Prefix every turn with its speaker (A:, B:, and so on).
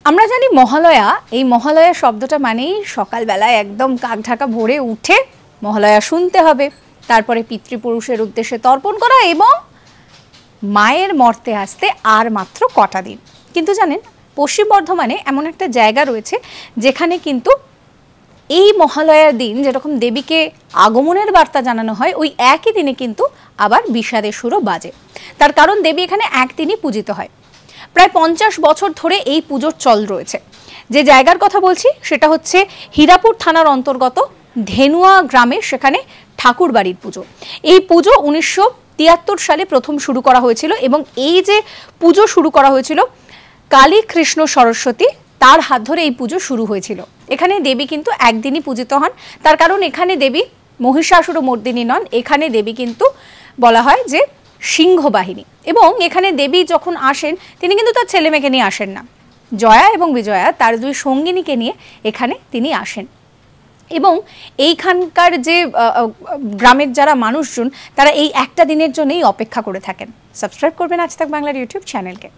A: আমরা জানি মহালয়া, এই মহালয়া শব্দটা মানেই সকালবেলায় একদম কাক ঢাকা ভোরে উঠে মহালয়া শুনতে হবে, তারপরে পিতৃপুরুষের উদ্দেশ্যে তর্পণ করা এবং মায়ের মর্তে আসতে আর মাত্র কটা দিন। কিন্তু জানেন, পশ্চিম বর্ধমানে এমন একটা জায়গা রয়েছে যেখানে কিন্তু এই মহালয়ার দিন যেরকম দেবীকে আগমনের বার্তা জানানো হয়, ওই একই দিনে কিন্তু আবার বিষাদের সুরও বাজে। তার কারণ দেবী এখানে একদিনই পূজিত হয়। প্রায় 50 বছর ধরে এই পুজোর চল রয়েছে। যে জায়গার কথা বলছি সেটা হচ্ছে হীরাপুর থানার অন্তর্গত ধেনুয়া গ্রামে, সেখানে ঠাকুর বাড়ির পুজো। এই পুজো 1973 সালে প্রথম শুরু করা হয়েছিল এবং এই যে পুজো শুরু করা হয়েছিল কালী কৃষ্ণ সরস্বতী, তার হাত ধরে এই পুজো শুরু হয়েছিল। এখানে দেবী কিন্তু একদিনই পূজিত হন, তার কারণ এখানে দেবী মহিষাসুরমর্দিনী নন, এখানে দেবী কিন্তু বলা হয় যে সিংহবাহিনী। এবং এখানে দেবী যখন আসেন তিনি কিন্তু তার ছেলে মেয়েকে নিয়ে আসেন না, জয়া এবং বিজয়া তার দুই সঙ্গিনীকে নিয়ে এখানে তিনি আসেন। এবং এইখানকার যে গ্রামের যারা মানুষজন তারা এই একটা দিনের জন্যই অপেক্ষা করে থাকেন। সাবস্ক্রাইব করবেন আজ তাক বাংলার ইউটিউব চ্যানেলকে।